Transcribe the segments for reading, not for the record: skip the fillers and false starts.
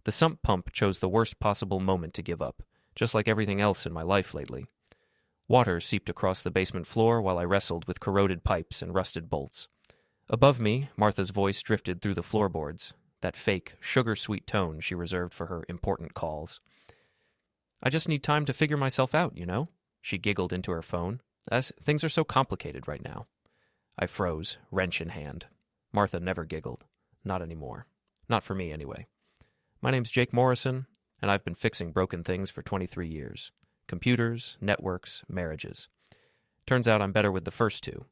The sump pump chose the worst possible moment to give up, just like everything else in my life lately. Water seeped across the basement floor while I wrestled with corroded pipes and rusted bolts. Above me, Martha's voice drifted through the floorboards, that fake, sugar-sweet tone she reserved for her important calls. "I just need time to figure myself out, you know?" She giggled into her phone. "As things are so complicated right now." I froze, wrench in hand. Martha never giggled. Not anymore. Not for me, anyway. "My name's Jake Morrison, and I've been fixing broken things for 23 years. Computers, networks, marriages. Turns out I'm better with the first two.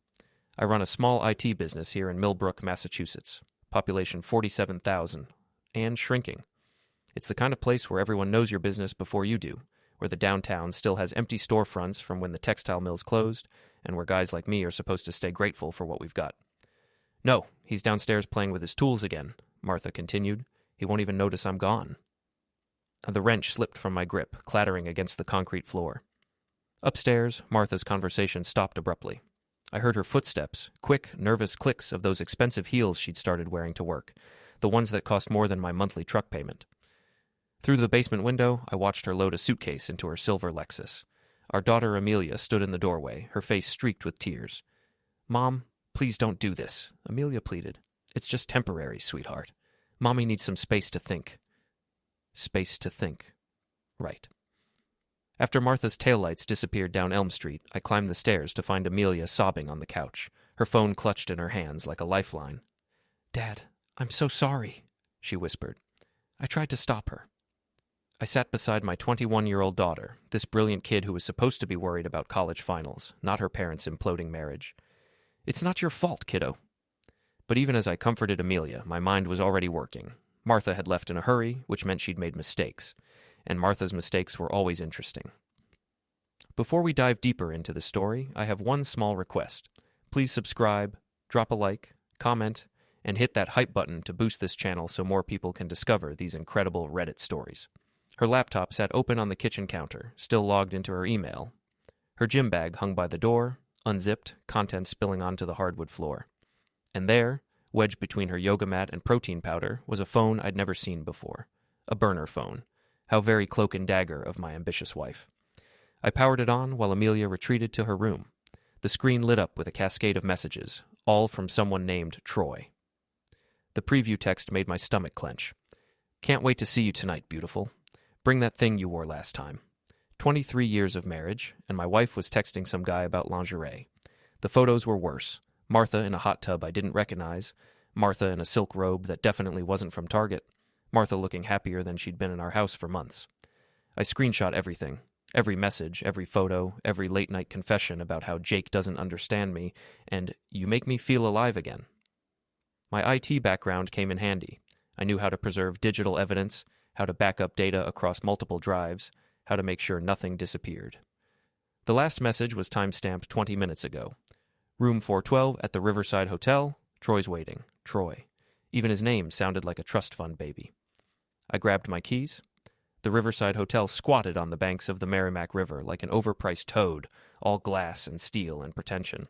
I run a small IT business here in Millbrook, Massachusetts. Population 47,000, and shrinking. It's the kind of place where everyone knows your business before you do, where the downtown still has empty storefronts from when the textile mills closed, and where guys like me are supposed to stay grateful for what we've got." "No, he's downstairs playing with his tools again," Martha continued. "He won't even notice I'm gone." The wrench slipped from my grip, clattering against the concrete floor. Upstairs, Martha's conversation stopped abruptly. I heard her footsteps, quick, nervous clicks of those expensive heels she'd started wearing to work, the ones that cost more than my monthly truck payment. Through the basement window, I watched her load a suitcase into her silver Lexus. Our daughter Amelia stood in the doorway, her face streaked with tears. "Mom, please don't do this," Amelia pleaded. "It's just temporary, sweetheart. Mommy needs some space to think." Space to think. Right. After Martha's taillights disappeared down Elm Street, I climbed the stairs to find Amelia sobbing on the couch, her phone clutched in her hands like a lifeline. "Dad, I'm so sorry," she whispered. "I tried to stop her." I sat beside my 21-year-old daughter, this brilliant kid who was supposed to be worried about college finals, not her parents' imploding marriage. "It's not your fault, kiddo." But even as I comforted Amelia, my mind was already working. Martha had left in a hurry, which meant she'd made mistakes, and Martha's mistakes were always interesting. Before we dive deeper into the story, I have one small request. Please subscribe, drop a like, comment, and hit that hype button to boost this channel so more people can discover these incredible Reddit stories. Her laptop sat open on the kitchen counter, still logged into her email. Her gym bag hung by the door, unzipped, contents spilling onto the hardwood floor. And there, wedged between her yoga mat and protein powder, was a phone I'd never seen before. A burner phone. How very cloak and dagger of my ambitious wife. I powered it on while Amelia retreated to her room. The screen lit up with a cascade of messages, all from someone named Troy. The preview text made my stomach clench. "Can't wait to see you tonight, beautiful. Bring that thing you wore last time." 23 years of marriage, and my wife was texting some guy about lingerie. The photos were worse. Martha in a hot tub I didn't recognize, Martha in a silk robe that definitely wasn't from Target, Martha looking happier than she'd been in our house for months. I screenshot everything. Every message, every photo, every late-night confession about how Jake doesn't understand me, and "you make me feel alive again." My IT background came in handy. I knew how to preserve digital evidence, how to back up data across multiple drives, how to make sure nothing disappeared. The last message was time-stamped 20 minutes ago. "Room 412 at the Riverside Hotel. Troy's waiting. Troy." Even his name sounded like a trust fund baby. I grabbed my keys. The Riverside Hotel squatted on the banks of the Merrimack River like an overpriced toad, all glass and steel and pretension.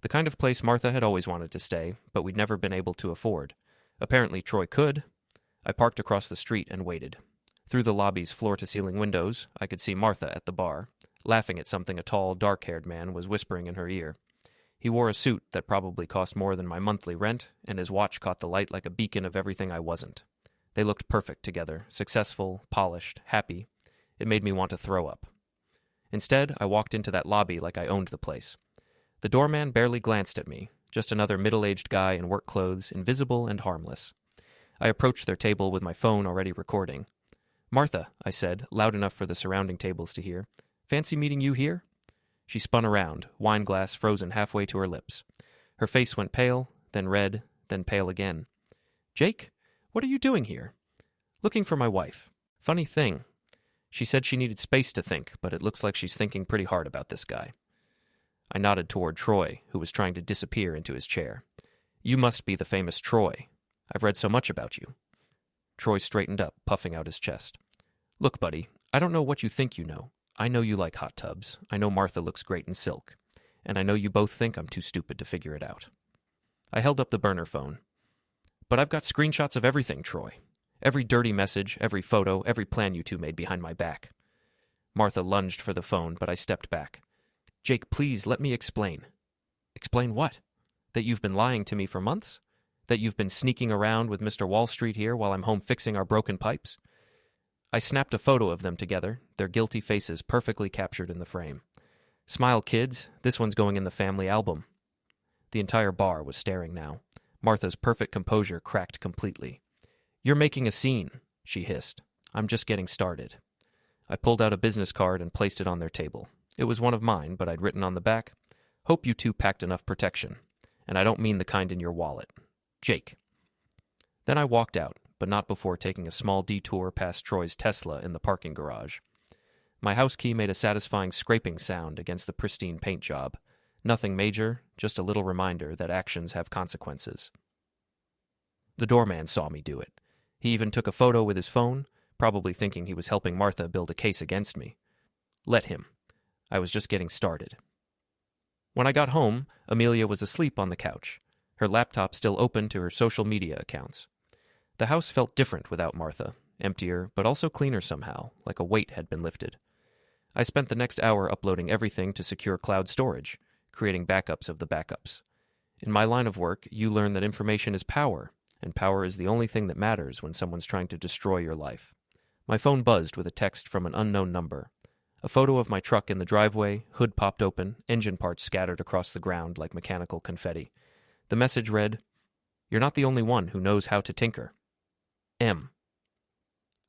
The kind of place Martha had always wanted to stay, but we'd never been able to afford. Apparently Troy could. I parked across the street and waited. Through the lobby's floor-to-ceiling windows, I could see Martha at the bar, laughing at something a tall, dark-haired man was whispering in her ear. He wore a suit that probably cost more than my monthly rent, and his watch caught the light like a beacon of everything I wasn't. They looked perfect together, successful, polished, happy. It made me want to throw up. Instead, I walked into that lobby like I owned the place. The doorman barely glanced at me, just another middle-aged guy in work clothes, invisible and harmless. I approached their table with my phone already recording. "Martha," I said, loud enough for the surrounding tables to hear. "Fancy meeting you here?" She spun around, wine glass frozen halfway to her lips. Her face went pale, then red, then pale again. "Jake, what are you doing here?" "Looking for my wife. Funny thing. She said she needed space to think, but it looks like she's thinking pretty hard about this guy." I nodded toward Troy, who was trying to disappear into his chair. "You must be the famous Troy. I've read so much about you." Troy straightened up, puffing out his chest. "Look, buddy, I don't know what you think you know. I know you like hot tubs. I know Martha looks great in silk. And I know you both think I'm too stupid to figure it out." I held up the burner phone. "But I've got screenshots of everything, Troy. Every dirty message, every photo, every plan you two made behind my back. Martha lunged for the phone, but I stepped back. Jake, please, let me explain. Explain what? That you've been lying to me for months? That you've been sneaking around with Mr. Wall Street here while I'm home fixing our broken pipes? I snapped a photo of them together, their guilty faces perfectly captured in the frame. Smile, kids, this one's going in the family album. The entire bar was staring now. Martha's perfect composure cracked completely. You're making a scene, she hissed. I'm just getting started. I pulled out a business card and placed it on their table. It was one of mine, but I'd written on the back, Hope you two packed enough protection. And I don't mean the kind in your wallet. Jake. Then I walked out, but not before taking a small detour past Troy's Tesla in the parking garage. My house key made a satisfying scraping sound against the pristine paint job. Nothing major, just a little reminder that actions have consequences. The doorman saw me do it. He even took a photo with his phone, probably thinking he was helping Martha build a case against me. Let him. I was just getting started. When I got home, Amelia was asleep on the couch, her laptop still open to her social media accounts. The house felt different without Martha, emptier, but also cleaner somehow, like a weight had been lifted. I spent the next hour uploading everything to secure cloud storage, creating backups of the backups. In my line of work, you learn that information is power, and power is the only thing that matters when someone's trying to destroy your life. My phone buzzed with a text from an unknown number. A photo of my truck in the driveway, hood popped open, engine parts scattered across the ground like mechanical confetti. The message read, You're not the only one who knows how to tinker. M.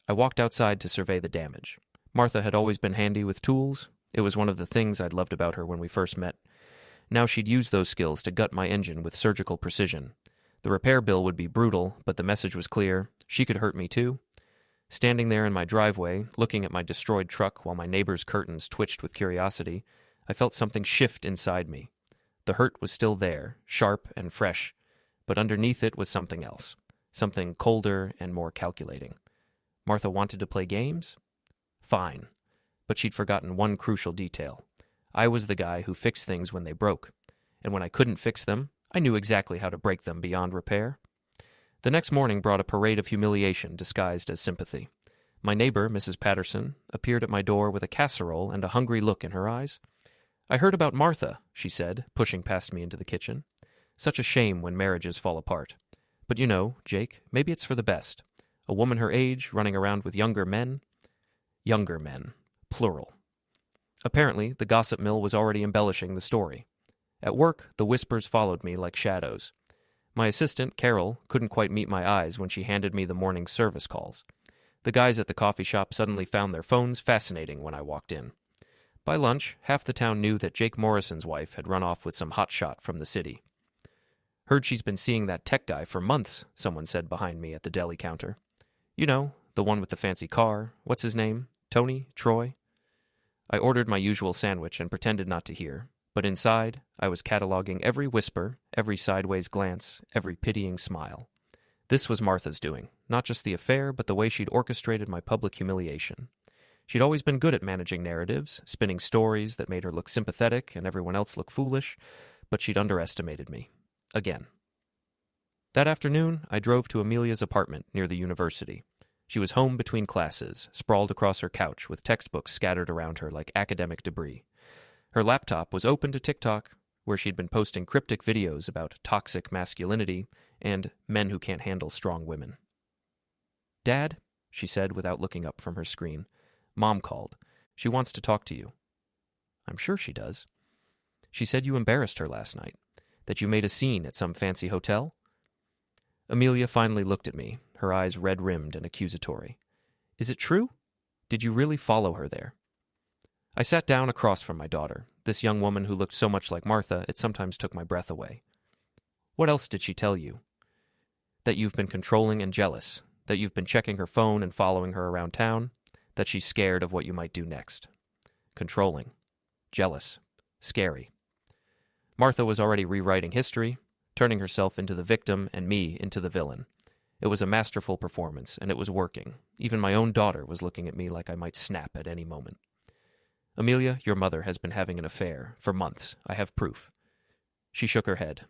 I walked outside to survey the damage. Martha had always been handy with tools. It was one of the things I'd loved about her when we first met. Now she'd used those skills to gut my engine with surgical precision. The repair bill would be brutal, but the message was clear. She could hurt me too. Standing there in my driveway, looking at my destroyed truck while my neighbor's curtains twitched with curiosity, I felt something shift inside me. The hurt was still there, sharp and fresh, but underneath it was something else, something colder and more calculating. Martha wanted to play games? Fine. But she'd forgotten one crucial detail. I was the guy who fixed things when they broke, and when I couldn't fix them, I knew exactly how to break them beyond repair. The next morning brought a parade of humiliation disguised as sympathy. My neighbor, Mrs. Patterson, appeared at my door with a casserole and a hungry look in her eyes. I heard about Martha, she said, pushing past me into the kitchen. Such a shame when marriages fall apart. But you know, Jake, maybe it's for the best. A woman her age running around with younger men. Younger men. Plural. Apparently, the gossip mill was already embellishing the story. At work, the whispers followed me like shadows. My assistant, Carol, couldn't quite meet my eyes when she handed me the morning's service calls. The guys at the coffee shop suddenly found their phones fascinating when I walked in. By lunch, half the town knew that Jake Morrison's wife had run off with some hotshot from the city. Heard she's been seeing that tech guy for months, someone said behind me at the deli counter. You know, the one with the fancy car. What's his name? Tony? Troy? I ordered my usual sandwich and pretended not to hear. But inside, I was cataloging every whisper, every sideways glance, every pitying smile. This was Martha's doing, not just the affair, but the way she'd orchestrated my public humiliation. She'd always been good at managing narratives, spinning stories that made her look sympathetic and everyone else look foolish, but she'd underestimated me. Again. That afternoon, I drove to Amelia's apartment near the university. She was home between classes, sprawled across her couch with textbooks scattered around her like academic debris. Her laptop was open to TikTok, where she'd been posting cryptic videos about toxic masculinity and men who can't handle strong women. Dad, she said without looking up from her screen. Mom called. She wants to talk to you. I'm sure she does. She said you embarrassed her last night, that you made a scene at some fancy hotel. Amelia finally looked at me, her eyes red-rimmed and accusatory. Is it true? Did you really follow her there? I sat down across from my daughter, this young woman who looked so much like Martha it sometimes took my breath away. What else did she tell you? That you've been controlling and jealous, that you've been checking her phone and following her around town, that she's scared of what you might do next. Controlling. Jealous. Scary. Martha was already rewriting history, turning herself into the victim and me into the villain. It was a masterful performance, and it was working. Even my own daughter was looking at me like I might snap at any moment. Amelia, your mother has been having an affair for months. I have proof. She shook her head.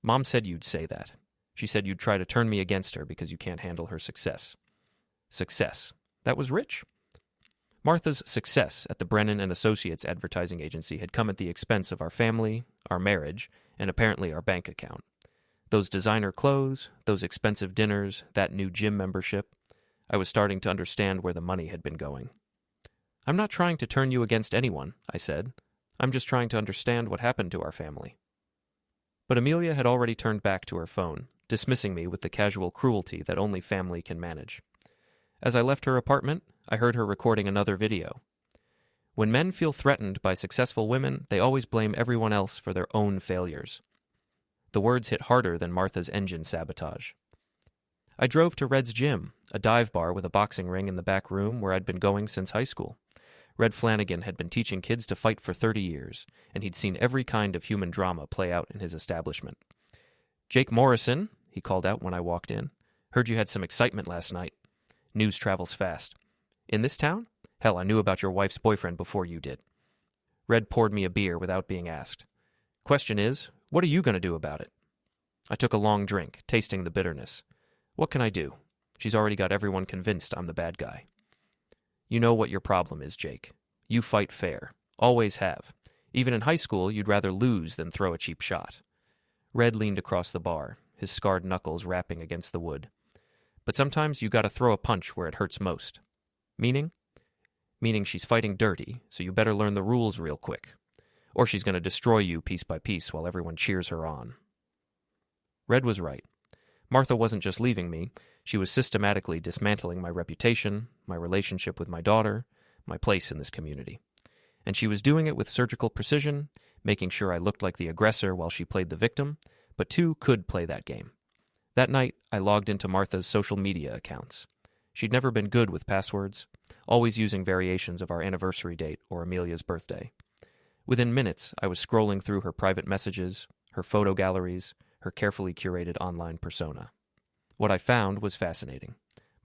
Mom said you'd say that. She said you'd try to turn me against her because you can't handle her success. Success. That was rich. Martha's success at the Brennan and Associates advertising agency had come at the expense of our family, our marriage, and apparently our bank account. Those designer clothes, those expensive dinners, that new gym membership. I was starting to understand where the money had been going. I'm not trying to turn you against anyone, I said. I'm just trying to understand what happened to our family. But Amelia had already turned back to her phone, dismissing me with the casual cruelty that only family can manage. As I left her apartment, I heard her recording another video. When men feel threatened by successful women, they always blame everyone else for their own failures. The words hit harder than Martha's engine sabotage. I drove to Red's gym, a dive bar with a boxing ring in the back room where I'd been going since high school. Red Flanagan had been teaching kids to fight for 30 years, and he'd seen every kind of human drama play out in his establishment. "Jake Morrison," he called out when I walked in. "Heard you had some excitement last night. News travels fast. In this town? Hell, I knew about your wife's boyfriend before you did." Red poured me a beer without being asked. "Question is, what are you going to do about it?" I took a long drink, tasting the bitterness. What can I do? She's already got everyone convinced I'm the bad guy. "You know what your problem is, Jake. You fight fair. Always have. Even in high school, you'd rather lose than throw a cheap shot." Red leaned across the bar, his scarred knuckles rapping against the wood. "But sometimes you gotta throw a punch where it hurts most." "Meaning?" "Meaning she's fighting dirty, so you better learn the rules real quick. Or she's gonna destroy you piece by piece while everyone cheers her on." Red was right. Martha wasn't just leaving me, she was systematically dismantling my reputation, my relationship with my daughter, my place in this community. And she was doing it with surgical precision, making sure I looked like the aggressor while she played the victim, but two could play that game. That night, I logged into Martha's social media accounts. She'd never been good with passwords, always using variations of our anniversary date or Amelia's birthday. Within minutes, I was scrolling through her private messages, her photo galleries, her carefully curated online persona. What I found was fascinating.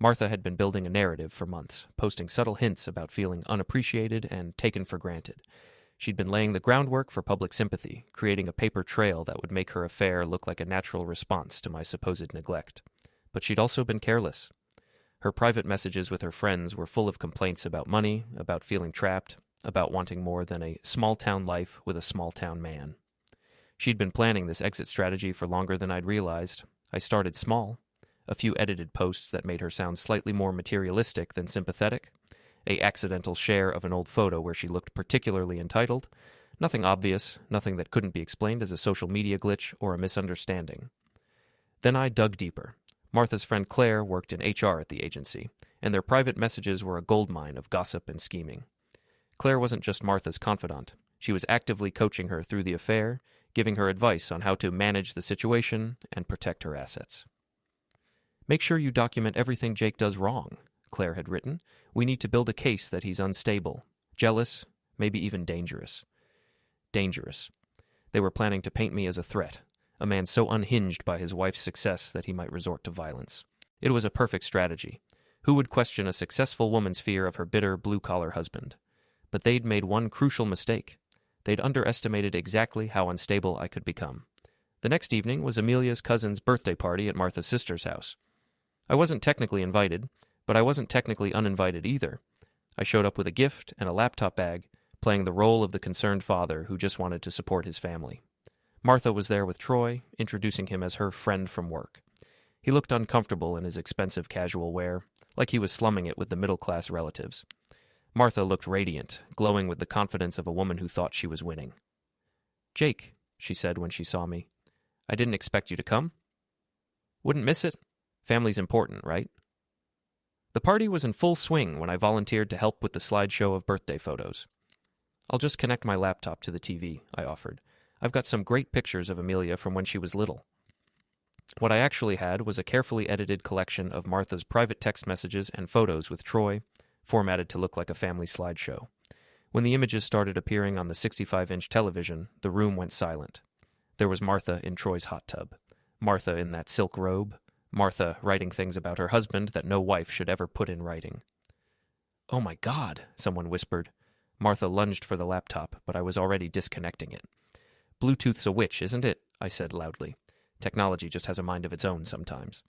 Martha had been building a narrative for months, posting subtle hints about feeling unappreciated and taken for granted. She'd been laying the groundwork for public sympathy, creating a paper trail that would make her affair look like a natural response to my supposed neglect. But she'd also been careless. Her private messages with her friends were full of complaints about money, about feeling trapped, about wanting more than a small-town life with a small-town man. She'd been planning this exit strategy for longer than I'd realized. I started small. A few edited posts that made her sound slightly more materialistic than sympathetic. A accidental share of an old photo where she looked particularly entitled. Nothing obvious, nothing that couldn't be explained as a social media glitch or a misunderstanding. Then I dug deeper. Martha's friend Claire worked in HR at the agency, and their private messages were a goldmine of gossip and scheming. Claire wasn't just Martha's confidant. She was actively coaching her through the affair, giving her advice on how to manage the situation and protect her assets. "Make sure you document everything Jake does wrong," Claire had written. "We need to build a case that he's unstable, jealous, maybe even dangerous." Dangerous. They were planning to paint me as a threat, a man so unhinged by his wife's success that he might resort to violence. It was a perfect strategy. Who would question a successful woman's fear of her bitter, blue-collar husband? But they'd made one crucial mistake. They'd underestimated exactly how unstable I could become. The next evening was Amelia's cousin's birthday party at Martha's sister's house. I wasn't technically invited, but I wasn't technically uninvited either. I showed up with a gift and a laptop bag, playing the role of the concerned father who just wanted to support his family. Martha was there with Troy, introducing him as her friend from work. He looked uncomfortable in his expensive casual wear, like he was slumming it with the middle-class relatives. Martha looked radiant, glowing with the confidence of a woman who thought she was winning. "Jake," she said when she saw me, "I didn't expect you to come." "Wouldn't miss it. Family's important, right?" The party was in full swing when I volunteered to help with the slideshow of birthday photos. "I'll just connect my laptop to the TV," I offered. "I've got some great pictures of Amelia from when she was little." What I actually had was a carefully edited collection of Martha's private text messages and photos with Troy, formatted to look like a family slideshow. When the images started appearing on the 65-inch television, the room went silent. There was Martha in Troy's hot tub, Martha in that silk robe, Martha writing things about her husband that no wife should ever put in writing. "Oh my God," someone whispered. Martha lunged for the laptop, but I was already disconnecting it. "Bluetooth's a witch, isn't it?" I said loudly. Technology just has a mind of its own sometimes.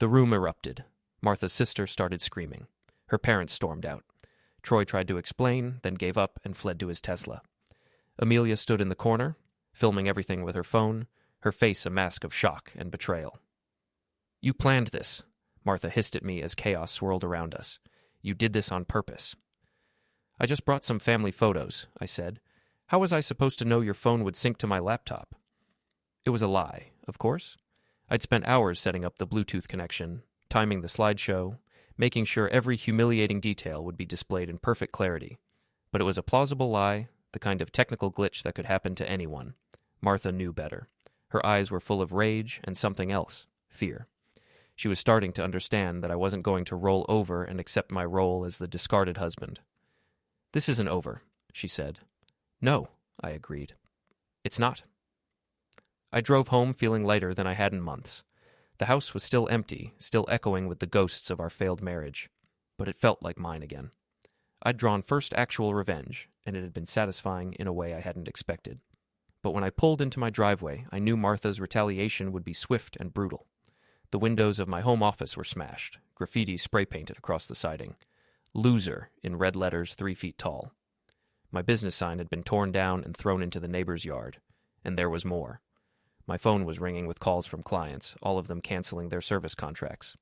The room erupted. Martha's sister started screaming. Her parents stormed out. Troy tried to explain, then gave up and fled to his Tesla. Amelia stood in the corner, filming everything with her phone, her face a mask of shock and betrayal. "You planned this," Martha hissed at me as chaos swirled around us. "You did this on purpose." "I just brought some family photos," I said. "How was I supposed to know your phone would sync to my laptop?" It was a lie, of course. I'd spent hours setting up the Bluetooth connection, timing the slideshow, making sure every humiliating detail would be displayed in perfect clarity. But it was a plausible lie, the kind of technical glitch that could happen to anyone. Martha knew better. Her eyes were full of rage and something else, fear. She was starting to understand that I wasn't going to roll over and accept my role as the discarded husband. "This isn't over," she said. "No," I agreed. "It's not." I drove home feeling lighter than I had in months. The house was still empty, still echoing with the ghosts of our failed marriage, but it felt like mine again. I'd drawn first actual revenge, and it had been satisfying in a way I hadn't expected. But when I pulled into my driveway, I knew Martha's retaliation would be swift and brutal. The windows of my home office were smashed, graffiti spray-painted across the siding. "Loser" in red letters 3 feet tall. My business sign had been torn down and thrown into the neighbor's yard, and there was more. My phone was ringing with calls from clients, all of them canceling their service contracts.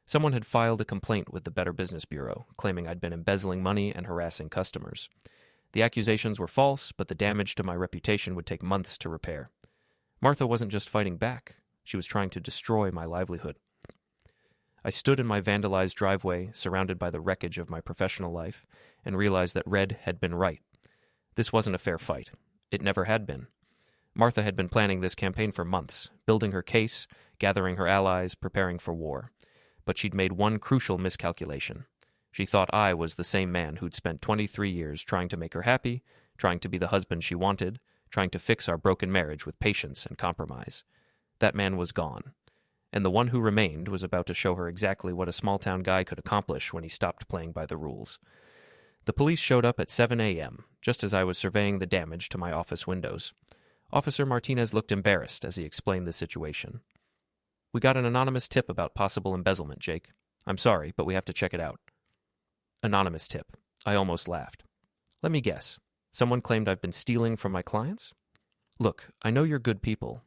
Someone had filed a complaint with the Better Business Bureau, claiming I'd been embezzling money and harassing customers. The accusations were false, but the damage to my reputation would take months to repair. Martha wasn't just fighting back. She was trying to destroy my livelihood. I stood in my vandalized driveway, surrounded by the wreckage of my professional life, and realized that Red had been right. This wasn't a fair fight. It never had been. Martha had been planning this campaign for months, building her case, gathering her allies, preparing for war. But she'd made one crucial miscalculation. She thought I was the same man who'd spent 23 years trying to make her happy, trying to be the husband she wanted, trying to fix our broken marriage with patience and compromise. That man was gone, and the one who remained was about to show her exactly what a small-town guy could accomplish when he stopped playing by the rules. The police showed up at 7 a.m., just as I was surveying the damage to my office windows. Officer Martinez looked embarrassed as he explained the situation. "We got an anonymous tip about possible embezzlement, Jake. I'm sorry, but we have to check it out." Anonymous tip. I almost laughed. "Let me guess. Someone claimed I've been stealing from my clients? Look, I know you're good people.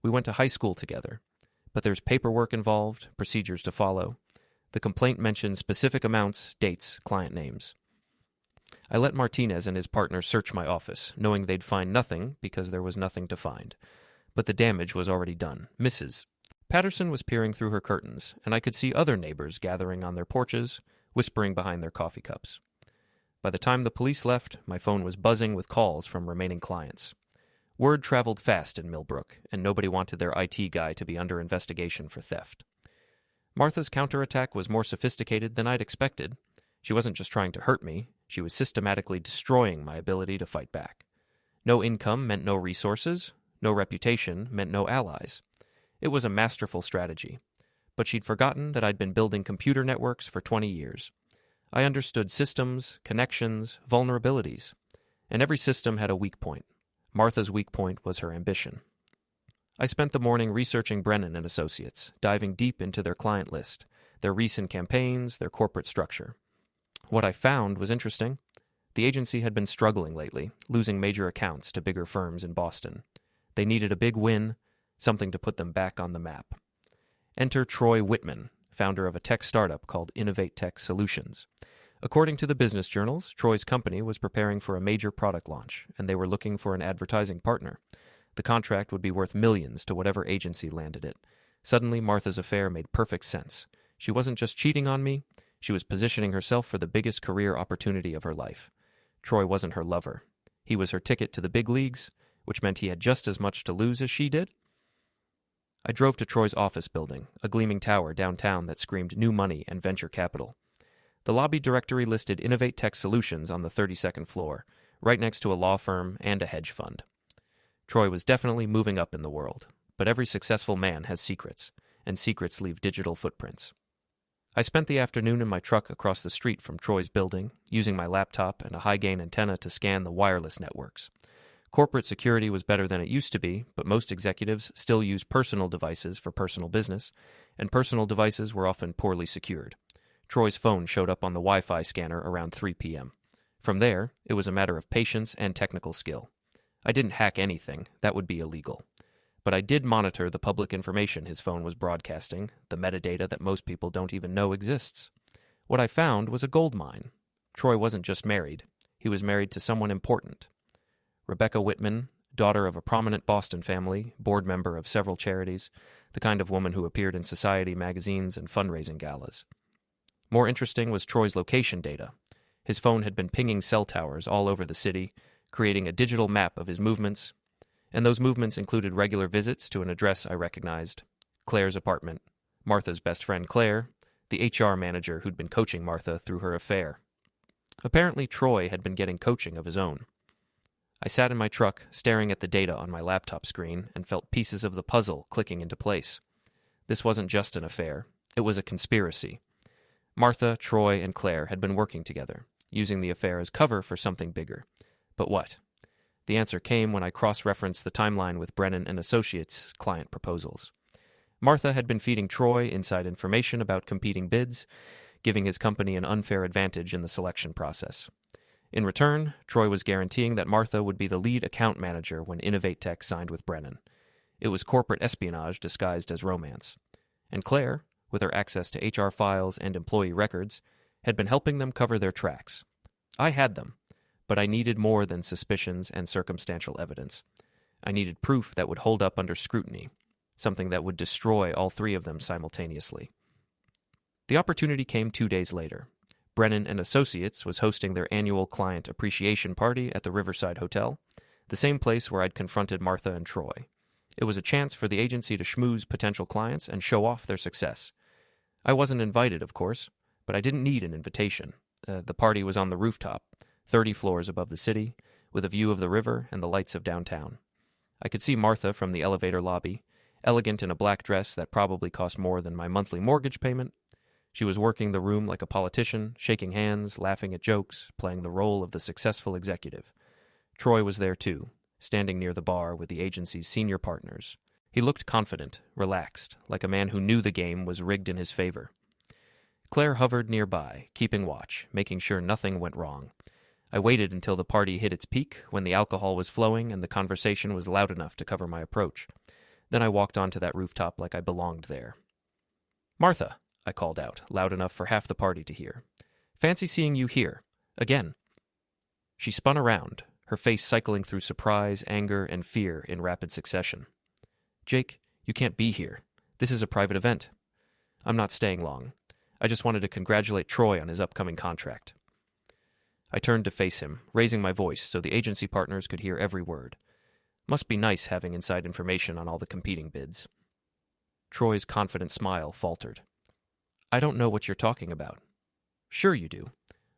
We went to high school together. But there's paperwork involved, procedures to follow. The complaint mentions specific amounts, dates, client names. I let Martinez and his partner search my office, knowing they'd find nothing because there was nothing to find. But the damage was already done. Mrs. Patterson was peering through her curtains, and I could see other neighbors gathering on their porches, whispering behind their coffee cups. By the time the police left, my phone was buzzing with calls from remaining clients. Word traveled fast in Millbrook, and nobody wanted their IT guy to be under investigation for theft. Martha's counterattack was more sophisticated than I'd expected. She wasn't just trying to hurt me, she was systematically destroying my ability to fight back. No income meant no resources, no reputation meant no allies. It was a masterful strategy. But she'd forgotten that I'd been building computer networks for 20 years. I understood systems, connections, vulnerabilities. And every system had a weak point. Martha's weak point was her ambition. I spent the morning researching Brennan and Associates, diving deep into their client list, their recent campaigns, their corporate structure. What I found was interesting. The agency had been struggling lately, losing major accounts to bigger firms in Boston. They needed a big win, something to put them back on the map. Enter Troy Whitman, founder of a tech startup called Innovate Tech Solutions. According to the business journals, Troy's company was preparing for a major product launch, and they were looking for an advertising partner. The contract would be worth millions to whatever agency landed it. Suddenly, Martha's affair made perfect sense. She wasn't just cheating on me, she was positioning herself for the biggest career opportunity of her life. Troy wasn't her lover. He was her ticket to the big leagues, which meant he had just as much to lose as she did. I drove to Troy's office building, a gleaming tower downtown that screamed new money and venture capital. The lobby directory listed Innovate Tech Solutions on the 32nd floor, right next to a law firm and a hedge fund. Troy was definitely moving up in the world, but every successful man has secrets, and secrets leave digital footprints. I spent the afternoon in my truck across the street from Troy's building, using my laptop and a high-gain antenna to scan the wireless networks. Corporate security was better than it used to be, but most executives still use personal devices for personal business, and personal devices were often poorly secured. Troy's phone showed up on the Wi-Fi scanner around 3 p.m. From there, it was a matter of patience and technical skill. I didn't hack anything, that would be illegal. But I did monitor the public information his phone was broadcasting, the metadata that most people don't even know exists. What I found was a gold mine. Troy wasn't just married. He was married to someone important. Rebecca Whitman, daughter of a prominent Boston family, board member of several charities, the kind of woman who appeared in society magazines and fundraising galas. More interesting was Troy's location data. His phone had been pinging cell towers all over the city, creating a digital map of his movements, and those movements included regular visits to an address I recognized, Claire's apartment, Martha's best friend Claire, the HR manager who'd been coaching Martha through her affair. Apparently Troy had been getting coaching of his own. I sat in my truck, staring at the data on my laptop screen, and felt pieces of the puzzle clicking into place. This wasn't just an affair. It was a conspiracy. Martha, Troy, and Claire had been working together, using the affair as cover for something bigger. But what? The answer came when I cross-referenced the timeline with Brennan and Associates' client proposals. Martha had been feeding Troy inside information about competing bids, giving his company an unfair advantage in the selection process. In return, Troy was guaranteeing that Martha would be the lead account manager when Innovate Tech signed with Brennan. It was corporate espionage disguised as romance. And Claire, with her access to HR files and employee records, had been helping them cover their tracks. I had them, but I needed more than suspicions and circumstantial evidence. I needed proof that would hold up under scrutiny, something that would destroy all three of them simultaneously. The opportunity came 2 days later. Brennan and Associates was hosting their annual client appreciation party at the Riverside Hotel, the same place where I'd confronted Martha and Troy. It was a chance for the agency to schmooze potential clients and show off their success. I wasn't invited, of course, but I didn't need an invitation. The party was on the rooftop, 30 floors above the city, with a view of the river and the lights of downtown. I could see Martha from the elevator lobby, elegant in a black dress that probably cost more than my monthly mortgage payment. She was working the room like a politician, shaking hands, laughing at jokes, playing the role of the successful executive. Troy was there too, standing near the bar with the agency's senior partners. He looked confident, relaxed, like a man who knew the game was rigged in his favor. Claire hovered nearby, keeping watch, making sure nothing went wrong. I waited until the party hit its peak, when the alcohol was flowing and the conversation was loud enough to cover my approach. Then I walked onto that rooftop like I belonged there. "Martha," I called out, loud enough for half the party to hear. "Fancy seeing you here. Again." She spun around, her face cycling through surprise, anger, and fear in rapid succession. "Jake, you can't be here. This is a private event." "I'm not staying long. I just wanted to congratulate Troy on his upcoming contract." I turned to face him, raising my voice so the agency partners could hear every word. Must be nice having inside information on all the competing bids. Troy's confident smile faltered. "I don't know what you're talking about." "Sure you do.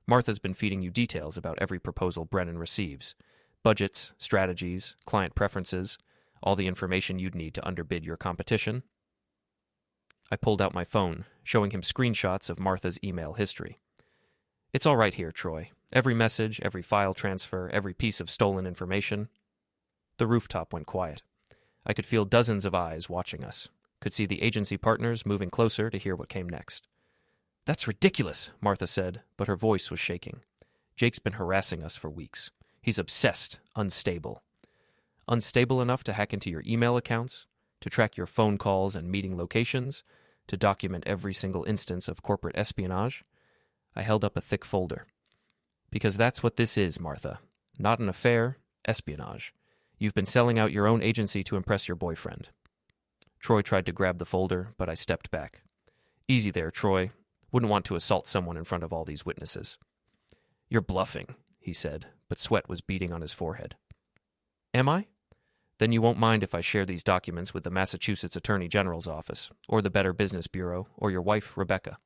Martha's been feeding you details about every proposal Brennan receives. Budgets, strategies, client preferences, all the information you'd need to underbid your competition." I pulled out my phone, showing him screenshots of Martha's email history. "It's all right here, Troy. Every message, every file transfer, every piece of stolen information." The rooftop went quiet. I could feel dozens of eyes watching us. Could see the agency partners moving closer to hear what came next. "That's ridiculous," Martha said, but her voice was shaking. "Jake's been harassing us for weeks. He's obsessed, unstable. Unstable enough to hack into your email accounts, to track your phone calls and meeting locations, to document every single instance of corporate espionage." I held up a thick folder. "Because that's what this is, Martha. Not an affair, espionage. You've been selling out your own agency to impress your boyfriend." Troy tried to grab the folder, but I stepped back. "Easy there, Troy. Wouldn't want to assault someone in front of all these witnesses." "You're bluffing," he said, but sweat was beading on his forehead. "Am I? Then you won't mind if I share these documents with the Massachusetts Attorney General's office, or the Better Business Bureau, or your wife, Rebecca."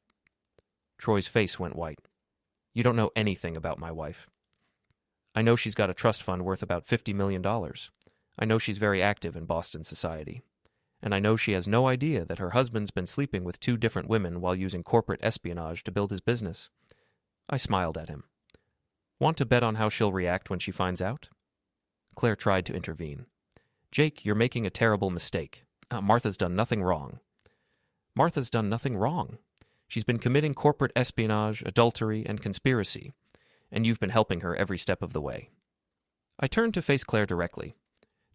Troy's face went white. "You don't know anything about my wife." "I know she's got a trust fund worth about $50 million. I know she's very active in Boston society. And I know she has no idea that her husband's been sleeping with 2 different women while using corporate espionage to build his business." I smiled at him. "Want to bet on how she'll react when she finds out?" Claire tried to intervene. Jake, you're making a terrible mistake. Martha's done nothing wrong. Martha's done nothing wrong. She's been committing corporate espionage, adultery, and conspiracy, and you've been helping her every step of the way. I turned to face Claire directly.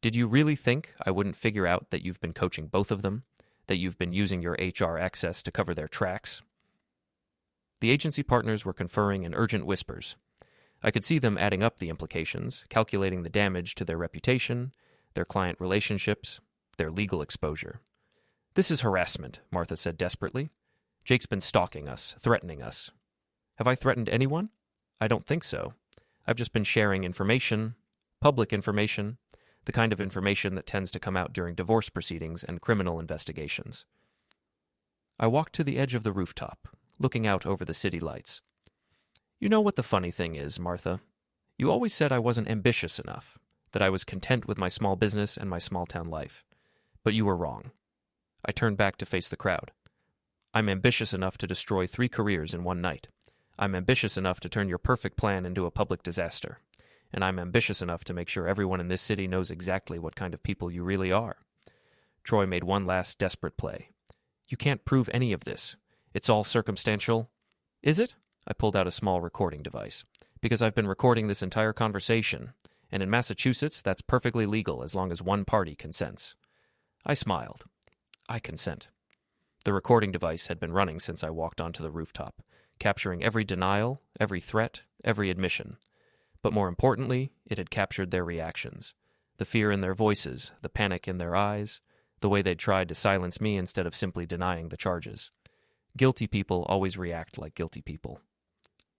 Did you really think I wouldn't figure out that you've been coaching both of them? That you've been using your HR access to cover their tracks? The agency partners were conferring in urgent whispers. I could see them adding up the implications, calculating the damage to their reputation, their client relationships, their legal exposure. This is harassment, Martha said desperately. Jake's been stalking us, threatening us. Have I threatened anyone? I don't think so. I've just been sharing information, public information, the kind of information that tends to come out during divorce proceedings and criminal investigations. I walked to the edge of the rooftop, looking out over the city lights. You know what the funny thing is, Martha? You always said I wasn't ambitious enough, that I was content with my small business and my small-town life. But you were wrong. I turned back to face the crowd. I'm ambitious enough to destroy 3 careers in one night. I'm ambitious enough to turn your perfect plan into a public disaster. And I'm ambitious enough to make sure everyone in this city knows exactly what kind of people you really are. Troy made one last desperate play. You can't prove any of this. It's all circumstantial. Is it? I pulled out a small recording device. Because I've been recording this entire conversation, and in Massachusetts, that's perfectly legal as long as one party consents. I smiled. I consent. The recording device had been running since I walked onto the rooftop, capturing every denial, every threat, every admission. But more importantly, it had captured their reactions. The fear in their voices, the panic in their eyes, the way they'd tried to silence me instead of simply denying the charges. Guilty people always react like guilty people.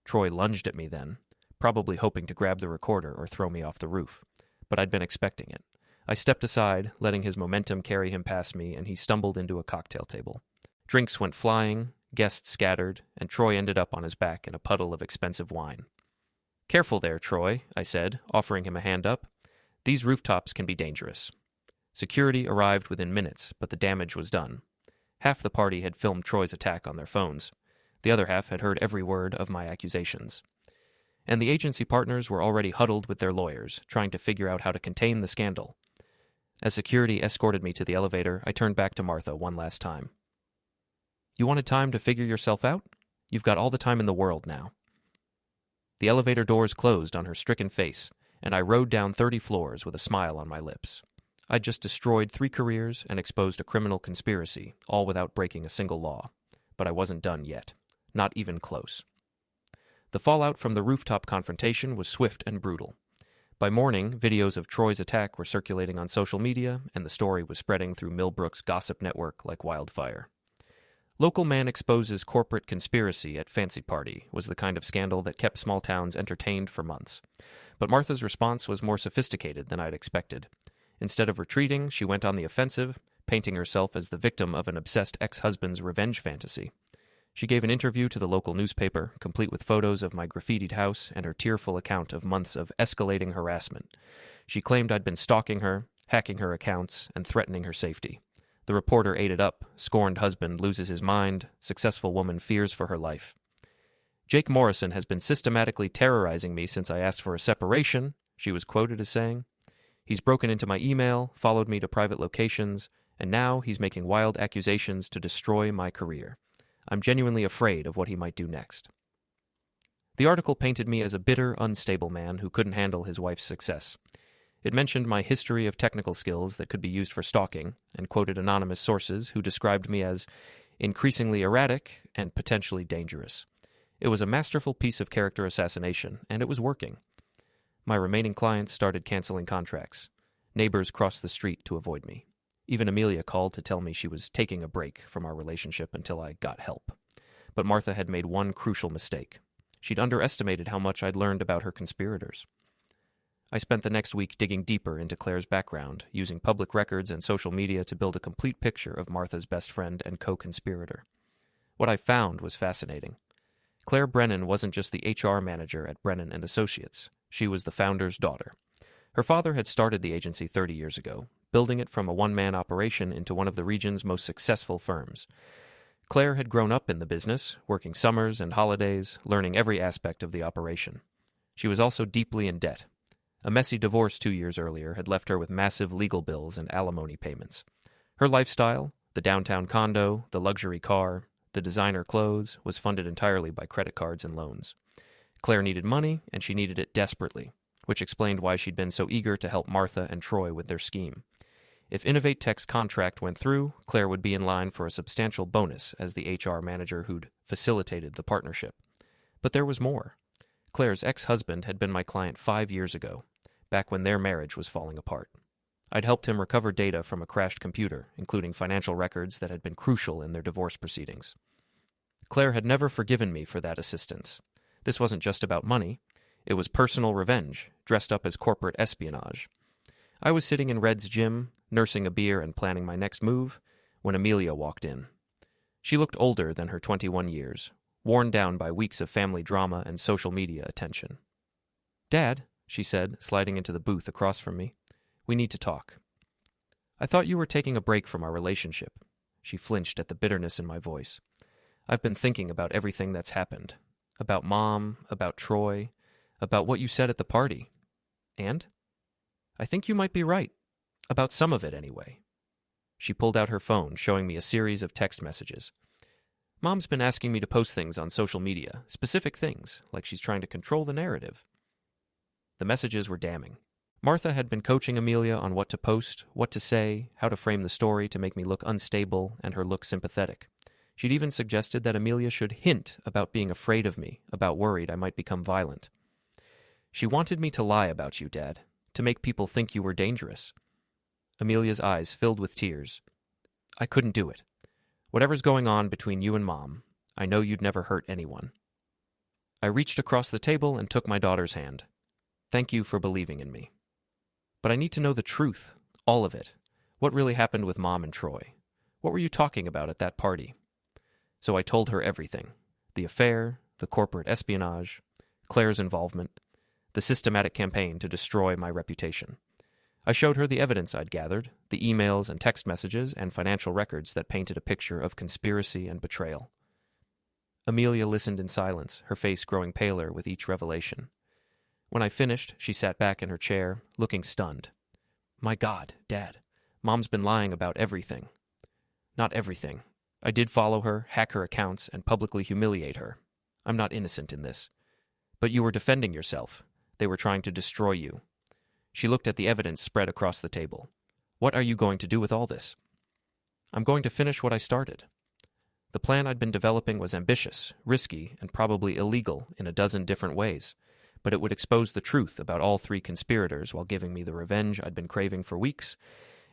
Troy lunged at me then, probably hoping to grab the recorder or throw me off the roof. But I'd been expecting it. I stepped aside, letting his momentum carry him past me, and he stumbled into a cocktail table. Drinks went flying, guests scattered, and Troy ended up on his back in a puddle of expensive wine. Careful there, Troy, I said, offering him a hand up. These rooftops can be dangerous. Security arrived within minutes, but the damage was done. Half the party had filmed Troy's attack on their phones. The other half had heard every word of my accusations. And the agency partners were already huddled with their lawyers, trying to figure out how to contain the scandal. As security escorted me to the elevator, I turned back to Martha one last time. You wanted time to figure yourself out? You've got all the time in the world now. The elevator doors closed on her stricken face, and I rode down 30 floors with a smile on my lips. I'd just destroyed 3 careers and exposed a criminal conspiracy, all without breaking a single law. But I wasn't done yet. Not even close. The fallout from the rooftop confrontation was swift and brutal. By morning, videos of Troy's attack were circulating on social media, and the story was spreading through Millbrook's gossip network like wildfire. Local man exposes corporate conspiracy at fancy party was the kind of scandal that kept small towns entertained for months. But Martha's response was more sophisticated than I'd expected. Instead of retreating, she went on the offensive, painting herself as the victim of an obsessed ex-husband's revenge fantasy. She gave an interview to the local newspaper, complete with photos of my graffitied house and her tearful account of months of escalating harassment. She claimed I'd been stalking her, hacking her accounts, and threatening her safety. The reporter ate it up. Scorned husband loses his mind. Successful woman fears for her life. Jake Morrison has been systematically terrorizing me since I asked for a separation, she was quoted as saying. He's broken into my email, followed me to private locations, and now he's making wild accusations to destroy my career. I'm genuinely afraid of what he might do next. The article painted me as a bitter, unstable man who couldn't handle his wife's success. It mentioned my history of technical skills that could be used for stalking, and quoted anonymous sources who described me as increasingly erratic and potentially dangerous. It was a masterful piece of character assassination, and it was working. My remaining clients started canceling contracts. Neighbors crossed the street to avoid me. Even Amelia called to tell me she was taking a break from our relationship until I got help. But Martha had made one crucial mistake. She'd underestimated how much I'd learned about her conspirators. I spent the next week digging deeper into Claire's background, using public records and social media to build a complete picture of Martha's best friend and co-conspirator. What I found was fascinating. Claire Brennan wasn't just the HR manager at Brennan & Associates. She was the founder's daughter. Her father had started the agency 30 years ago, building it from a one-man operation into one of the region's most successful firms. Claire had grown up in the business, working summers and holidays, learning every aspect of the operation. She was also deeply in debt. A messy divorce 2 years earlier had left her with massive legal bills and alimony payments. Her lifestyle, the downtown condo, the luxury car, the designer clothes, was funded entirely by credit cards and loans. Claire needed money, and she needed it desperately, which explained why she'd been so eager to help Martha and Troy with their scheme. If Innovate Tech's contract went through, Claire would be in line for a substantial bonus as the HR manager who'd facilitated the partnership. But there was more. Claire's ex-husband had been my client 5 years ago, back when their marriage was falling apart. I'd helped him recover data from a crashed computer, including financial records that had been crucial in their divorce proceedings. Claire had never forgiven me for that assistance. This wasn't just about money. It was personal revenge, dressed up as corporate espionage. I was sitting in Red's gym, nursing a beer and planning my next move, when Amelia walked in. She looked older than her 21 years, worn down by weeks of family drama and social media attention. "Dad," she said, sliding into the booth across from me, "we need to talk." "I thought you were taking a break from our relationship." She flinched at the bitterness in my voice. "I've been thinking about everything that's happened. About Mom, about Troy, about what you said at the party. And I think you might be right. About some of it, anyway." She pulled out her phone, showing me a series of text messages. "Mom's been asking me to post things on social media, specific things, like she's trying to control the narrative." The messages were damning. Martha had been coaching Amelia on what to post, what to say, how to frame the story to make me look unstable and her look sympathetic. She'd even suggested that Amelia should hint about being afraid of me, about worried I might become violent. "She wanted me to lie about you, Dad, to make people think you were dangerous." Amelia's eyes filled with tears. "I couldn't do it. Whatever's going on between you and Mom, I know you'd never hurt anyone." I reached across the table and took my daughter's hand. "Thank you for believing in me. But I need to know the truth, all of it. What really happened with Mom and Troy? What were you talking about at that party?" So I told her everything. The affair, the corporate espionage, Claire's involvement, the systematic campaign to destroy my reputation. I showed her the evidence I'd gathered, the emails and text messages and financial records that painted a picture of conspiracy and betrayal. Amelia listened in silence, her face growing paler with each revelation. When I finished, she sat back in her chair, looking stunned. "My God, Dad, Mom's been lying about everything." "Not everything. I did follow her, hack her accounts, and publicly humiliate her. I'm not innocent in this. But you were defending yourself. They were trying to destroy you." She looked at the evidence spread across the table. "What are you going to do with all this?" "I'm going to finish what I started." The plan I'd been developing was ambitious, risky, and probably illegal in a dozen different ways, but it would expose the truth about all three conspirators while giving me the revenge I'd been craving for weeks.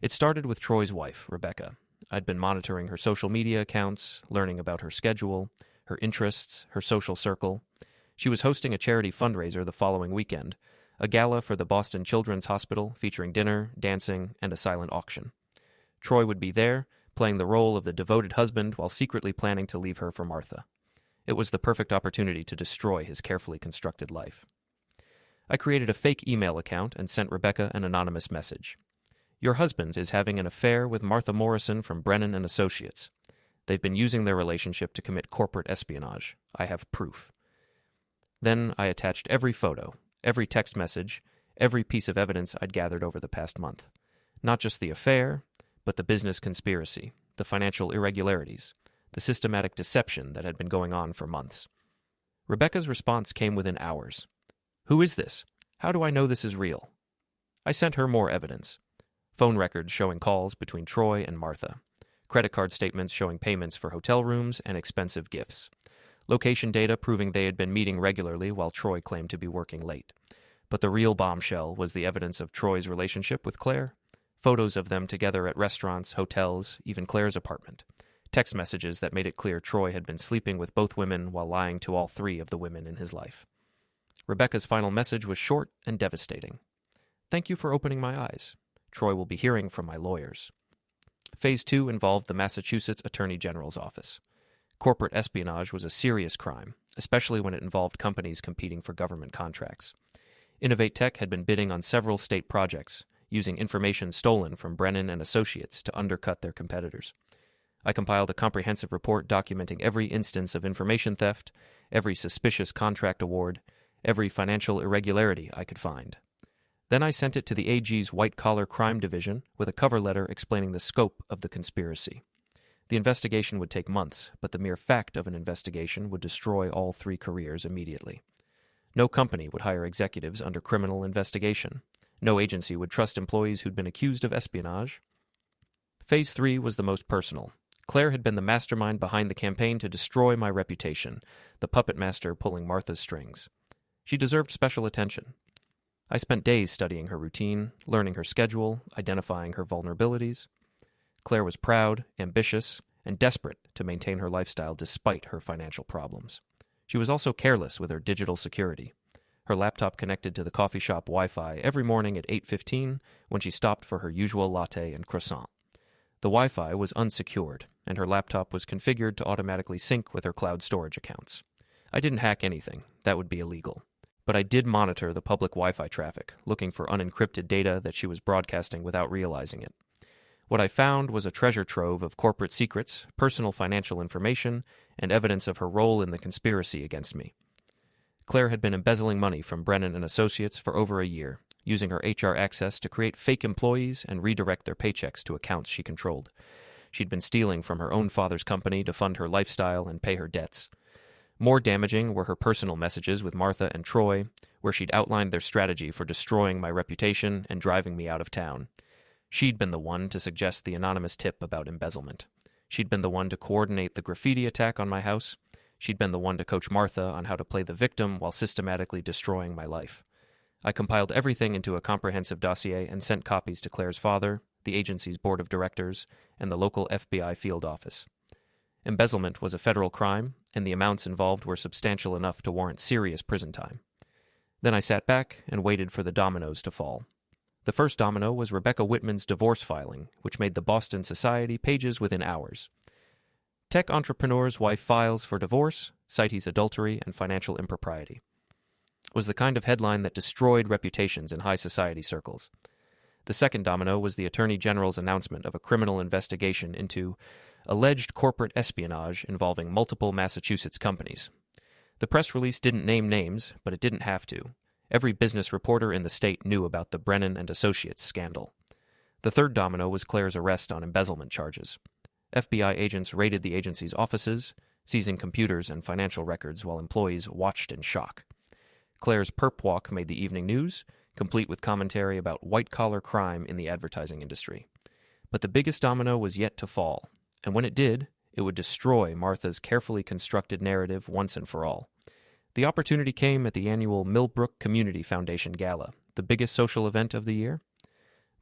It started with Troy's wife, Rebecca. I'd been monitoring her social media accounts, learning about her schedule, her interests, her social circle. She was hosting a charity fundraiser the following weekend, a gala for the Boston Children's Hospital featuring dinner, dancing, and a silent auction. Troy would be there, playing the role of the devoted husband while secretly planning to leave her for Martha. It was the perfect opportunity to destroy his carefully constructed life. I created a fake email account and sent Rebecca an anonymous message. "Your husband is having an affair with Martha Morrison from Brennan and Associates. They've been using their relationship to commit corporate espionage. I have proof." Then I attached every photo, every text message, every piece of evidence I'd gathered over the past month. Not just the affair, but the business conspiracy, the financial irregularities, the systematic deception that had been going on for months. Rebecca's response came within hours. "Who is this? How do I know this is real?" I sent her more evidence. Phone records showing calls between Troy and Martha. Credit card statements showing payments for hotel rooms and expensive gifts. Location data proving they had been meeting regularly while Troy claimed to be working late. But the real bombshell was the evidence of Troy's relationship with Claire. Photos of them together at restaurants, hotels, even Claire's apartment. Text messages that made it clear Troy had been sleeping with both women while lying to all three of the women in his life. Rebecca's final message was short and devastating. "Thank you for opening my eyes. Troy will be hearing from my lawyers." Phase 2 involved the Massachusetts Attorney General's office. Corporate espionage was a serious crime, especially when it involved companies competing for government contracts. Innovate Tech had been bidding on several state projects, using information stolen from Brennan and Associates to undercut their competitors. I compiled a comprehensive report documenting every instance of information theft, every suspicious contract award, every financial irregularity I could find. Then I sent it to the AG's white-collar crime division with a cover letter explaining the scope of the conspiracy. The investigation would take months, but the mere fact of an investigation would destroy all 3 careers immediately. No company would hire executives under criminal investigation. No agency would trust employees who'd been accused of espionage. Phase 3 was the most personal. Claire had been the mastermind behind the campaign to destroy my reputation, the puppet master pulling Martha's strings. She deserved special attention. I spent days studying her routine, learning her schedule, identifying her vulnerabilities. Claire was proud, ambitious, and desperate to maintain her lifestyle despite her financial problems. She was also careless with her digital security. Her laptop connected to the coffee shop Wi-Fi every morning at 8:15 when she stopped for her usual latte and croissant. The Wi-Fi was unsecured, and her laptop was configured to automatically sync with her cloud storage accounts. I didn't hack anything. That would be illegal. But I did monitor the public Wi-Fi traffic, looking for unencrypted data that she was broadcasting without realizing it. What I found was a treasure trove of corporate secrets, personal financial information, and evidence of her role in the conspiracy against me. Claire had been embezzling money from Brennan & Associates for over a year, using her HR access to create fake employees and redirect their paychecks to accounts she controlled. She'd been stealing from her own father's company to fund her lifestyle and pay her debts. More damaging were her personal messages with Martha and Troy, where she'd outlined their strategy for destroying my reputation and driving me out of town. She'd been the one to suggest the anonymous tip about embezzlement. She'd been the one to coordinate the graffiti attack on my house. She'd been the one to coach Martha on how to play the victim while systematically destroying my life. I compiled everything into a comprehensive dossier and sent copies to Claire's father, the agency's board of directors, and the local FBI field office. Embezzlement was a federal crime, and the amounts involved were substantial enough to warrant serious prison time. Then I sat back and waited for the dominoes to fall. The first domino was Rebecca Whitman's divorce filing, which made the Boston Society pages within hours. Tech entrepreneur's wife files for divorce, cites adultery and financial impropriety. It was the kind of headline that destroyed reputations in high society circles. The second domino was the Attorney General's announcement of a criminal investigation into alleged corporate espionage involving multiple Massachusetts companies. The press release didn't name names, but it didn't have to. Every business reporter in the state knew about the Brennan & Associates scandal. The third domino was Claire's arrest on embezzlement charges. FBI agents raided the agency's offices, seizing computers and financial records while employees watched in shock. Claire's perp walk made the evening news, complete with commentary about white-collar crime in the advertising industry. But the biggest domino was yet to fall, and when it did, it would destroy Martha's carefully constructed narrative once and for all. The opportunity came at the annual Millbrook Community Foundation Gala, the biggest social event of the year.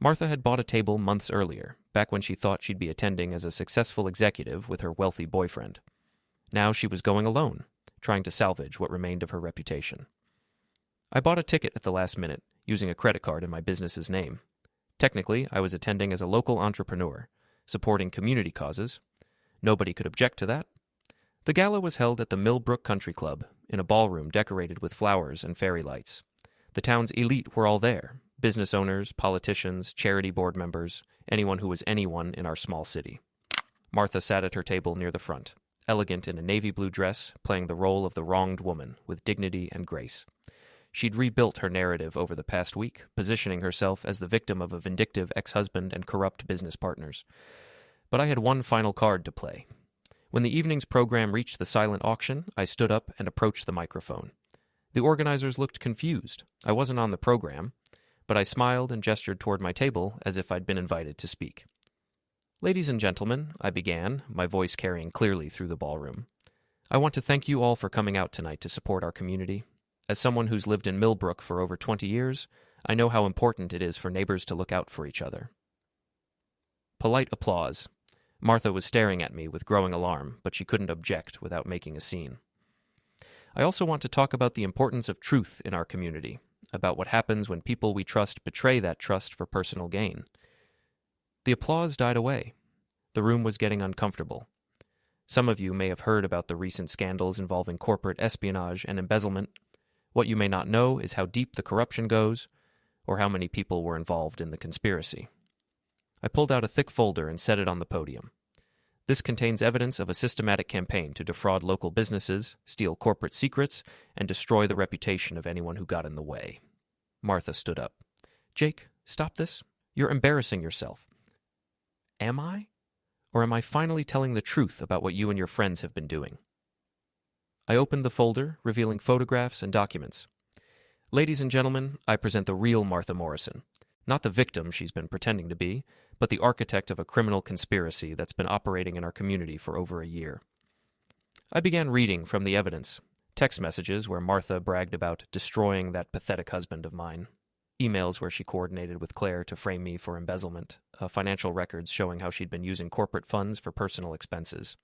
Martha had bought a table months earlier, back when she thought she'd be attending as a successful executive with her wealthy boyfriend. Now she was going alone, trying to salvage what remained of her reputation. I bought a ticket at the last minute, using a credit card in my business's name. Technically, I was attending as a local entrepreneur, supporting community causes. Nobody could object to that. The gala was held at the Millbrook Country Club, in a ballroom decorated with flowers and fairy lights. The town's elite were all there, business owners, politicians, charity board members, anyone who was anyone in our small city. Martha sat at her table near the front, elegant in a navy blue dress, playing the role of the wronged woman with dignity and grace. She'd rebuilt her narrative over the past week, positioning herself as the victim of a vindictive ex-husband and corrupt business partners. But I had one final card to play. When the evening's program reached the silent auction, I stood up and approached the microphone. The organizers looked confused. I wasn't on the program, but I smiled and gestured toward my table as if I'd been invited to speak. "Ladies and gentlemen," I began, my voice carrying clearly through the ballroom. "I want to thank you all for coming out tonight to support our community. As someone who's lived in Millbrook for over 20 years, I know how important it is for neighbors to look out for each other." Polite applause. Martha was staring at me with growing alarm, but she couldn't object without making a scene. "I also want to talk about the importance of truth in our community, about what happens when people we trust betray that trust for personal gain." The applause died away. The room was getting uncomfortable. Some of you may have heard about the recent scandals involving corporate espionage and embezzlement. What you may not know is how deep the corruption goes, or how many people were involved in the conspiracy. I pulled out a thick folder and set it on the podium. This contains evidence of a systematic campaign to defraud local businesses, steal corporate secrets, and destroy the reputation of anyone who got in the way. Martha stood up. Jake, stop this. You're embarrassing yourself. Am I? Or am I finally telling the truth about what you and your friends have been doing? I opened the folder, revealing photographs and documents. Ladies and gentlemen, I present the real Martha Morrison. Not the victim she's been pretending to be, but the architect of a criminal conspiracy that's been operating in our community for over a year. I began reading from the evidence. Text messages where Martha bragged about destroying that pathetic husband of mine. Emails where she coordinated with Claire to frame me for embezzlement. Financial records showing how she'd been using corporate funds for personal expenses.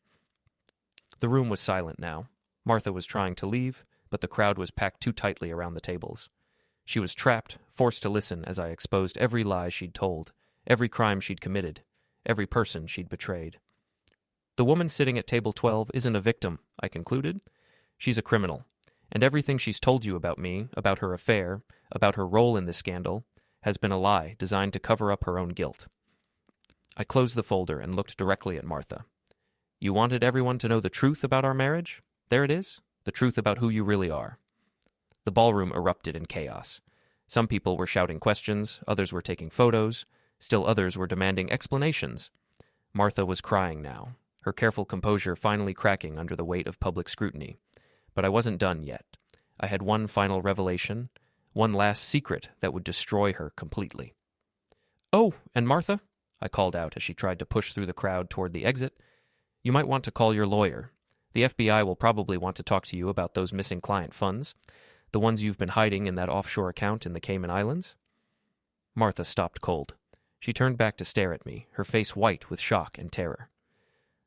The room was silent now. Martha was trying to leave, but the crowd was packed too tightly around the tables. She was trapped, forced to listen as I exposed every lie she'd told, every crime she'd committed, every person she'd betrayed. The woman sitting at table 12 isn't a victim, I concluded. She's a criminal, and everything she's told you about me, about her affair, about her role in this scandal, has been a lie designed to cover up her own guilt. I closed the folder and looked directly at Martha. You wanted everyone to know the truth about our marriage? There it is, the truth about who you really are. The ballroom erupted in chaos. Some people were shouting questions, others were taking photos, still others were demanding explanations. Martha was crying now, her careful composure finally cracking under the weight of public scrutiny. But I wasn't done yet. I had one final revelation, one last secret that would destroy her completely. Oh, and Martha, I called out as she tried to push through the crowd toward the exit, you might want to call your lawyer. The FBI will probably want to talk to you about those missing client funds, the ones you've been hiding in that offshore account in the Cayman Islands. Martha stopped cold. She turned back to stare at me, her face white with shock and terror.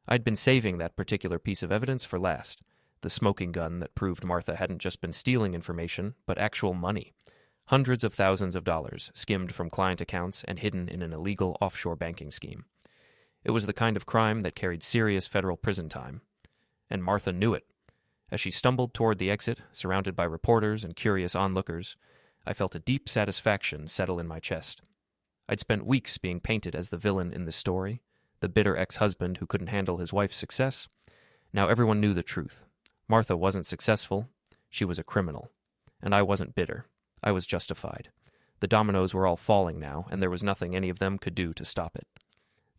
I'd been saving that particular piece of evidence for last. The smoking gun that proved Martha hadn't just been stealing information, but actual money. Hundreds of thousands of dollars skimmed from client accounts and hidden in an illegal offshore banking scheme. It was the kind of crime that carried serious federal prison time. And Martha knew it. As she stumbled toward the exit, surrounded by reporters and curious onlookers, I felt a deep satisfaction settle in my chest. I'd spent weeks being painted as the villain in this story, the bitter ex-husband who couldn't handle his wife's success. Now everyone knew the truth. Martha wasn't successful. She was a criminal. And I wasn't bitter. I was justified. The dominoes were all falling now, and there was nothing any of them could do to stop it.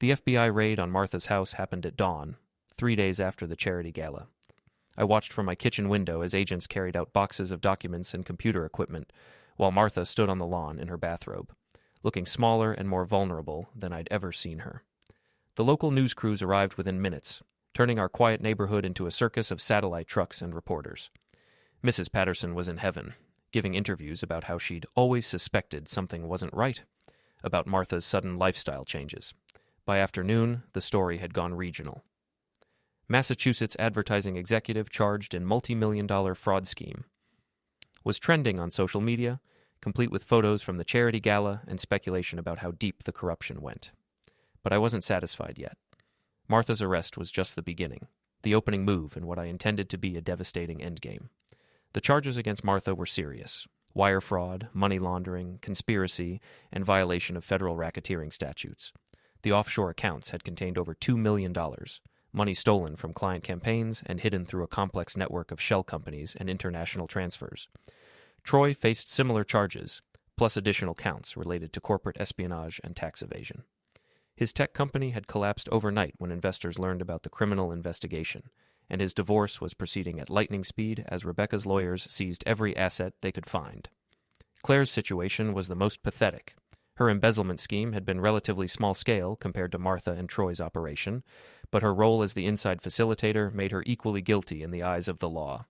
The FBI raid on Martha's house happened at dawn, 3 days after the charity gala. I watched from my kitchen window as agents carried out boxes of documents and computer equipment, while Martha stood on the lawn in her bathrobe, looking smaller and more vulnerable than I'd ever seen her. The local news crews arrived within minutes, turning our quiet neighborhood into a circus of satellite trucks and reporters. Mrs. Patterson was in heaven, giving interviews about how she'd always suspected something wasn't right, about Martha's sudden lifestyle changes. By afternoon, the story had gone regional. Massachusetts advertising executive charged in multi-million-dollar fraud scheme was trending on social media, complete with photos from the charity gala and speculation about how deep the corruption went. But I wasn't satisfied yet. Martha's arrest was just the beginning, the opening move in what I intended to be a devastating endgame. The charges against Martha were serious: wire fraud, money laundering, conspiracy, and violation of federal racketeering statutes. The offshore accounts had contained over $2 million, money stolen from client campaigns and hidden through a complex network of shell companies and international transfers. Troy faced similar charges, plus additional counts related to corporate espionage and tax evasion. His tech company had collapsed overnight when investors learned about the criminal investigation, and his divorce was proceeding at lightning speed as Rebecca's lawyers seized every asset they could find. Claire's situation was the most pathetic. Her embezzlement scheme had been relatively small-scale compared to Martha and Troy's operation, but her role as the inside facilitator made her equally guilty in the eyes of the law.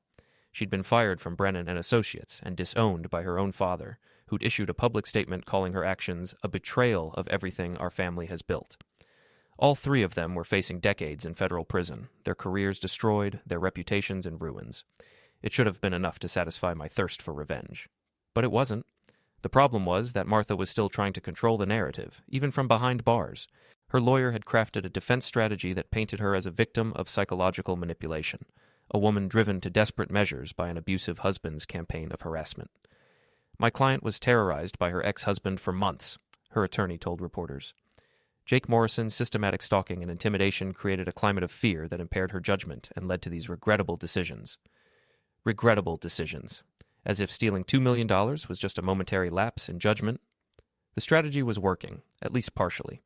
She'd been fired from Brennan and Associates and disowned by her own father, who'd issued a public statement calling her actions a betrayal of everything our family has built. All three of them were facing decades in federal prison, their careers destroyed, their reputations in ruins. It should have been enough to satisfy my thirst for revenge. But it wasn't. The problem was that Martha was still trying to control the narrative, even from behind bars. Her lawyer had crafted a defense strategy that painted her as a victim of psychological manipulation, a woman driven to desperate measures by an abusive husband's campaign of harassment. My client was terrorized by her ex-husband for months, her attorney told reporters. Jake Morrison's systematic stalking and intimidation created a climate of fear that impaired her judgment and led to these regrettable decisions. Regrettable decisions. As if stealing $2 million was just a momentary lapse in judgment. The strategy was working, at least partially.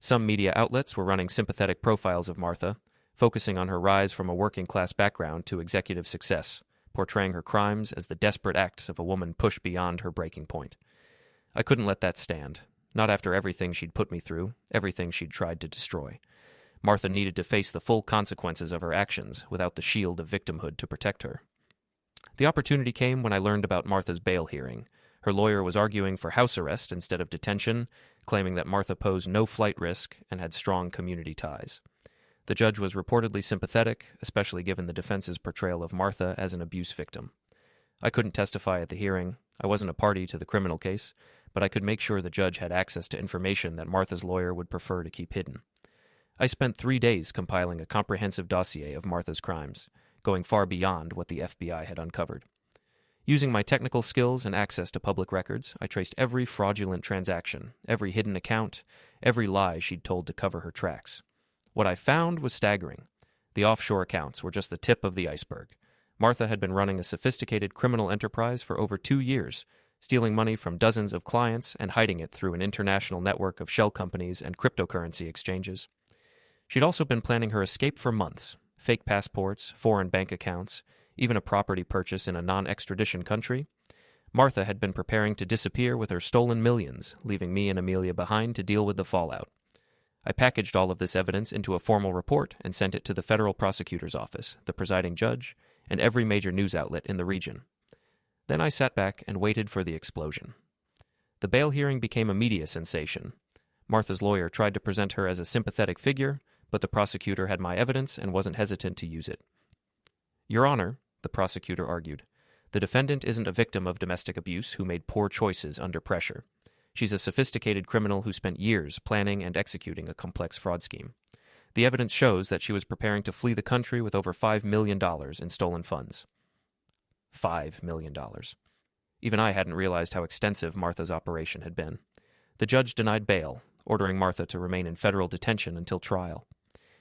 Some media outlets were running sympathetic profiles of Martha, focusing on her rise from a working-class background to executive success, portraying her crimes as the desperate acts of a woman pushed beyond her breaking point. I couldn't let that stand, not after everything she'd put me through, everything she'd tried to destroy. Martha needed to face the full consequences of her actions without the shield of victimhood to protect her. The opportunity came when I learned about Martha's bail hearing. Her lawyer was arguing for house arrest instead of detention, claiming that Martha posed no flight risk and had strong community ties. The judge was reportedly sympathetic, especially given the defense's portrayal of Martha as an abuse victim. I couldn't testify at the hearing. I wasn't a party to the criminal case, but I could make sure the judge had access to information that Martha's lawyer would prefer to keep hidden. I spent 3 days compiling a comprehensive dossier of Martha's crimes, going far beyond what the FBI had uncovered. Using my technical skills and access to public records, I traced every fraudulent transaction, every hidden account, every lie she'd told to cover her tracks. What I found was staggering. The offshore accounts were just the tip of the iceberg. Martha had been running a sophisticated criminal enterprise for over 2 years, stealing money from dozens of clients and hiding it through an international network of shell companies and cryptocurrency exchanges. She'd also been planning her escape for months. Fake passports, foreign bank accounts, even a property purchase in a non-extradition country. Martha had been preparing to disappear with her stolen millions, leaving me and Amelia behind to deal with the fallout. I packaged all of this evidence into a formal report and sent it to the federal prosecutor's office, the presiding judge, and every major news outlet in the region. Then I sat back and waited for the explosion. The bail hearing became a media sensation. Martha's lawyer tried to present her as a sympathetic figure, but the prosecutor had my evidence and wasn't hesitant to use it. Your Honor, the prosecutor argued, the defendant isn't a victim of domestic abuse who made poor choices under pressure. She's a sophisticated criminal who spent years planning and executing a complex fraud scheme. The evidence shows that she was preparing to flee the country with over $5 million in stolen funds. $5 million. Even I hadn't realized how extensive Martha's operation had been. The judge denied bail, ordering Martha to remain in federal detention until trial.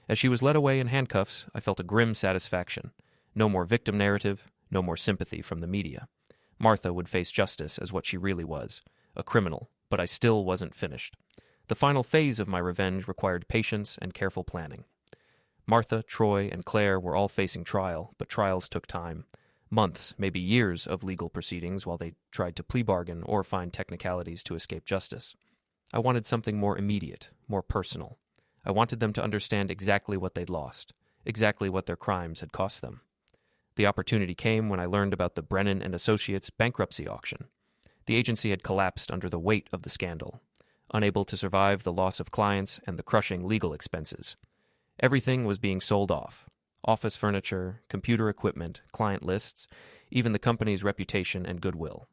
As she was led away in handcuffs, I felt a grim satisfaction. No more victim narrative, no more sympathy from the media. Martha would face justice as what she really was, a criminal, but I still wasn't finished. The final phase of my revenge required patience and careful planning. Martha, Troy, and Claire were all facing trial, but trials took time. Months, maybe years of legal proceedings while they tried to plea bargain or find technicalities to escape justice. I wanted something more immediate, more personal. I wanted them to understand exactly what they'd lost, exactly what their crimes had cost them. The opportunity came when I learned about the Brennan and Associates bankruptcy auction. The agency had collapsed under the weight of the scandal, unable to survive the loss of clients and the crushing legal expenses. Everything was being sold off. Office furniture, computer equipment, client lists, even the company's reputation and goodwill.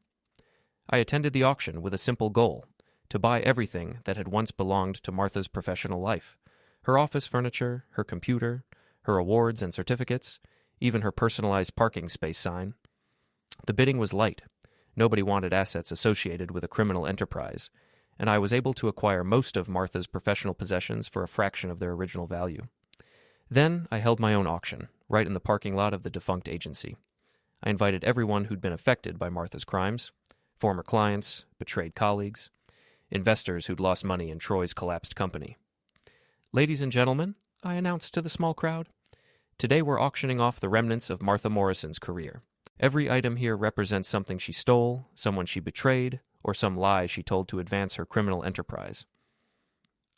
I attended the auction with a simple goal: to buy everything that had once belonged to Martha's professional life. Her office furniture, her computer, her awards and certificates, even her personalized parking space sign. The bidding was light. Nobody wanted assets associated with a criminal enterprise, and I was able to acquire most of Martha's professional possessions for a fraction of their original value. Then I held my own auction, right in the parking lot of the defunct agency. I invited everyone who'd been affected by Martha's crimes, former clients, betrayed colleagues, investors who'd lost money in Troy's collapsed company. Ladies and gentlemen, I announced to the small crowd, today we're auctioning off the remnants of Martha Morrison's career. Every item here represents something she stole, someone she betrayed, or some lie she told to advance her criminal enterprise.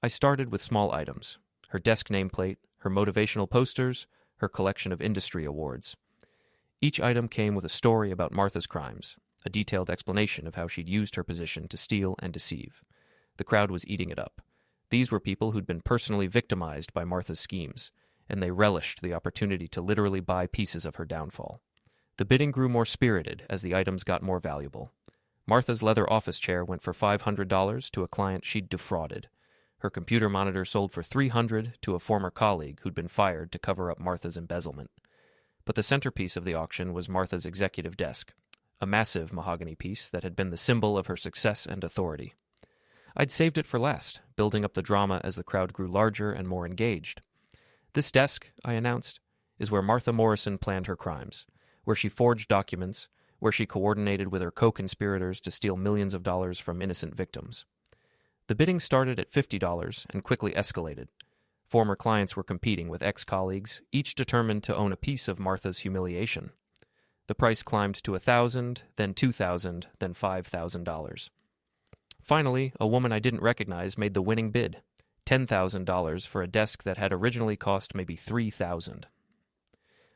I started with small items: her desk nameplate, her motivational posters, her collection of industry awards. Each item came with a story about Martha's crimes, a detailed explanation of how she'd used her position to steal and deceive. The crowd was eating it up. These were people who'd been personally victimized by Martha's schemes, and they relished the opportunity to literally buy pieces of her downfall. The bidding grew more spirited as the items got more valuable. Martha's leather office chair went for $500 to a client she'd defrauded. Her computer monitor sold for $300 to a former colleague who'd been fired to cover up Martha's embezzlement. But the centerpiece of the auction was Martha's executive desk, a massive mahogany piece that had been the symbol of her success and authority. I'd saved it for last, building up the drama as the crowd grew larger and more engaged. This desk, I announced, is where Martha Morrison planned her crimes, where she forged documents, where she coordinated with her co-conspirators to steal millions of dollars from innocent victims. The bidding started at $50 and quickly escalated. Former clients were competing with ex-colleagues, each determined to own a piece of Martha's humiliation. The price climbed to $1,000, then $2,000, then $5,000. Finally, a woman I didn't recognize made the winning bid, $10,000 for a desk that had originally cost maybe $3,000.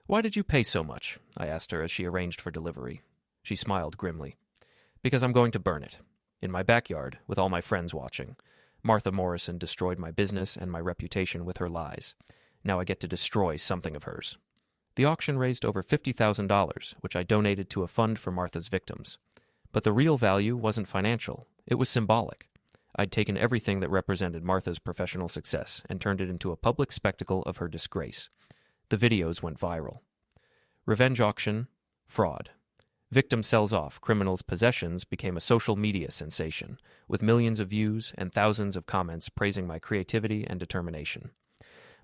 "Why did you pay so much?" I asked her as she arranged for delivery. She smiled grimly. "Because I'm going to burn it. In my backyard, with all my friends watching. Martha Morrison destroyed my business and my reputation with her lies. Now I get to destroy something of hers." The auction raised over $50,000, which I donated to a fund for Martha's victims. But the real value wasn't financial. It was symbolic. I'd taken everything that represented Martha's professional success and turned it into a public spectacle of her disgrace. The videos went viral. Revenge auction, fraud. Victim sells off criminal's possessions became a social media sensation, with millions of views and thousands of comments praising my creativity and determination.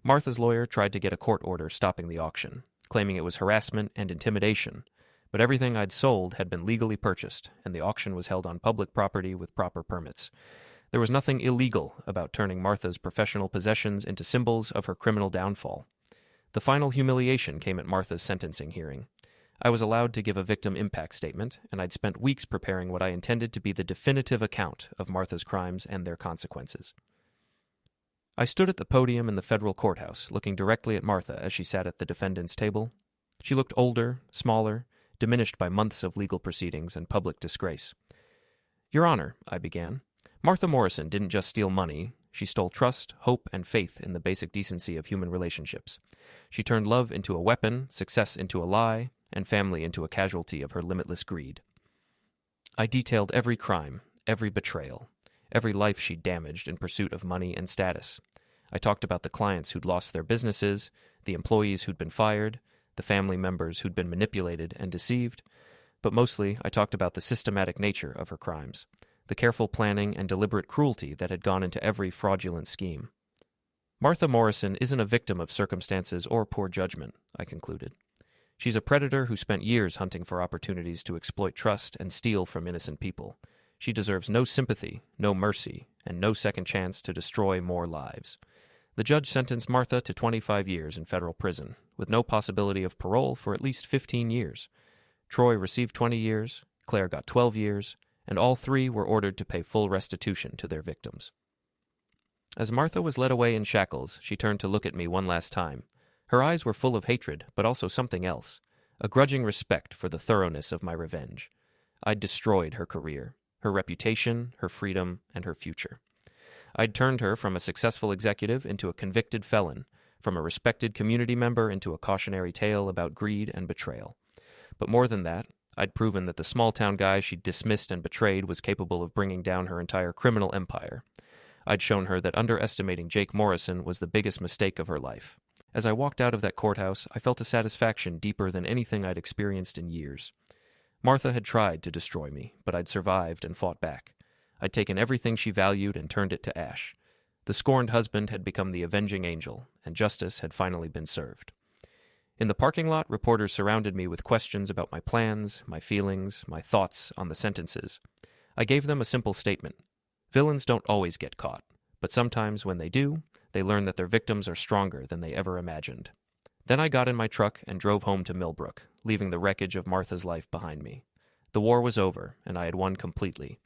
Martha's lawyer tried to get a court order stopping the auction, claiming it was harassment and intimidation, but everything I'd sold had been legally purchased, and the auction was held on public property with proper permits. There was nothing illegal about turning Martha's professional possessions into symbols of her criminal downfall. The final humiliation came at Martha's sentencing hearing. I was allowed to give a victim impact statement, and I'd spent weeks preparing what I intended to be the definitive account of Martha's crimes and their consequences. I stood at the podium in the federal courthouse, looking directly at Martha as she sat at the defendant's table. She looked older, smaller, diminished by months of legal proceedings and public disgrace. "Your Honor," I began, "Martha Morrison didn't just steal money. She stole trust, hope, and faith in the basic decency of human relationships. She turned love into a weapon, success into a lie, and family into a casualty of her limitless greed." I detailed every crime, every betrayal, every life she damaged in pursuit of money and status. I talked about the clients who'd lost their businesses, the employees who'd been fired, the family members who'd been manipulated and deceived, but mostly I talked about the systematic nature of her crimes, the careful planning and deliberate cruelty that had gone into every fraudulent scheme. "Martha Morrison isn't a victim of circumstances or poor judgment," I concluded. "She's a predator who spent years hunting for opportunities to exploit trust and steal from innocent people. She deserves no sympathy, no mercy, and no second chance to destroy more lives." The judge sentenced Martha to 25 years in federal prison, with no possibility of parole for at least 15 years. Troy received 20 years, Claire got 12 years, and all three were ordered to pay full restitution to their victims. As Martha was led away in shackles, she turned to look at me one last time. Her eyes were full of hatred, but also something else, a grudging respect for the thoroughness of my revenge. I'd destroyed her career, her reputation, her freedom, and her future. I'd turned her from a successful executive into a convicted felon, from a respected community member into a cautionary tale about greed and betrayal. But more than that, I'd proven that the small-town guy she'd dismissed and betrayed was capable of bringing down her entire criminal empire. I'd shown her that underestimating Jake Morrison was the biggest mistake of her life. As I walked out of that courthouse, I felt a satisfaction deeper than anything I'd experienced in years. Martha had tried to destroy me, but I'd survived and fought back. I'd taken everything she valued and turned it to ash. The scorned husband had become the avenging angel, and justice had finally been served. In the parking lot, reporters surrounded me with questions about my plans, my feelings, my thoughts on the sentences. I gave them a simple statement. Villains don't always get caught, but sometimes when they do, they learn that their victims are stronger than they ever imagined. Then I got in my truck and drove home to Millbrook, leaving the wreckage of Martha's life behind me. The war was over, and I had won completely.